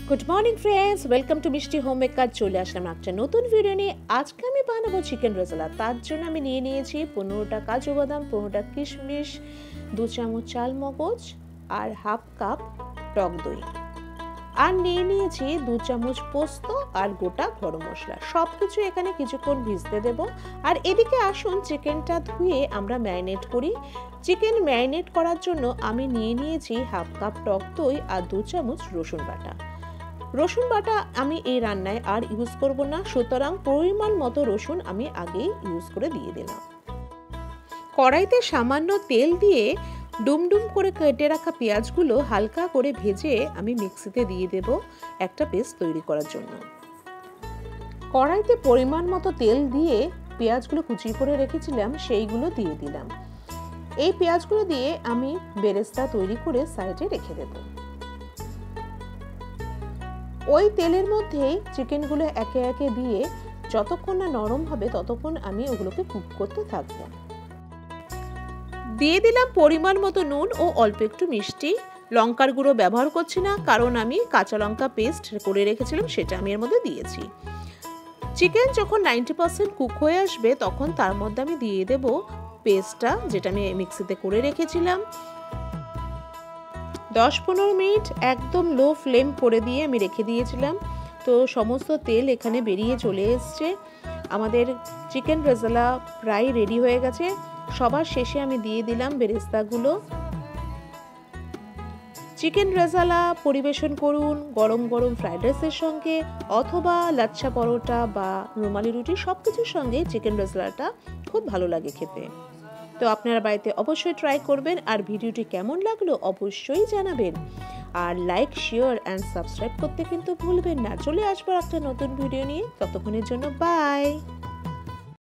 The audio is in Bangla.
Good morning friends, welcome to মিষ্টি হোম মেকার। চলে আসলাম একটা নতুন ভিডিও নিয়ে। আজকে আমি বানাবো চিকেন রেজালা। তার জন্য আমি নিয়ে নিয়েছি 15টা কাজু বাদাম, 15টা কিশমিশ, 2 চামচ চাল মগজ আর হাফ কাপ টক দই, আর নিয়ে নিয়েছি 2 চামচ পোস্ত আর গোটা গরম মশলা। সব কিছু এখানে কিছুক্ষণ ভিজতে দেব। আর এদিকে আসুন চিকেনটা ধুয়ে আমরা ম্যারিনেট করি। চিকেন ম্যারিনেট করার জন্য আমি নিয়ে নিয়েছি হাফ কাপ টক দই আর 2 চামচ রসুন বাটা। রসুন বাটা আমি এই রান্নায় আর ইউজ করব না, সুতরাং পরিমাণ মতো রসুন আমি আগেই ইউজ করে দিয়ে দিলাম। কড়াইতে সামান্য তেল দিয়ে ডুমডুম করে কেটে রাখা পেঁয়াজগুলো হালকা করে ভেজে আমি মিক্সিতে দিয়ে দেব একটা পেস্ট তৈরি করার জন্য। কড়াইতে পরিমাণ মতো তেল দিয়ে পেঁয়াজগুলো কুচি করে রেখেছিলাম সেইগুলো দিয়ে দিলাম। এই পেঁয়াজগুলো দিয়ে আমি বেরেস্তা তৈরি করে সাইডে রেখে দেব। ওই তেলের মধ্যেই চিকেনগুলো একে একে দিয়ে যতক্ষণ না নরম হবে ততক্ষণ আমি ওগুলোকে কুক করতে থাকবো। দিয়ে দিলাম পরিমাণ মতো নুন ও অল্প একটু মিষ্টি। লঙ্কার গুঁড়ো ব্যবহার করছি না, কারণ আমি কাঁচা লঙ্কা পেস্ট করে রেখেছিলাম, সেটা আমি এর মধ্যে দিয়েছি। চিকেন যখন 90% কুক হয়ে আসবে তখন তার মধ্যে আমি দিয়ে দেব পেস্টটা, যেটা আমি মিক্সিতে করে রেখেছিলাম। 10-15 মিনিট একদম লো ফ্লেম করে দিয়ে আমি রেখে দিয়েছিলাম। তো সমস্ত তেল এখানে বেরিয়ে চলে এসছে। আমাদের চিকেন রেজালা প্রায় রেডি হয়ে গেছে। সবার শেষে আমি দিয়ে দিলাম বেরেস্তাগুলো। চিকেন রেজালা পরিবেশন করুন গরম গরম ফ্রাইড রাইসের সঙ্গে, অথবা লাচ্ছা পরোটা বা রুমালি রুটি, সব কিছুর সঙ্গে চিকেন রেজালাটা খুব ভালো লাগে খেতে। তো আপনারা বাড়িতে অবশ্যই ট্রাই করবেন, আর ভিডিওটি কেমন লাগলো অবশ্যই জানাবেন। আর লাইক, শেয়ার অ্যান্ড সাবস্ক্রাইব করতে কিন্তু ভুলবেন না। চলে আসবো একটা নতুন ভিডিও নিয়ে, ততক্ষণের জন্য বাই।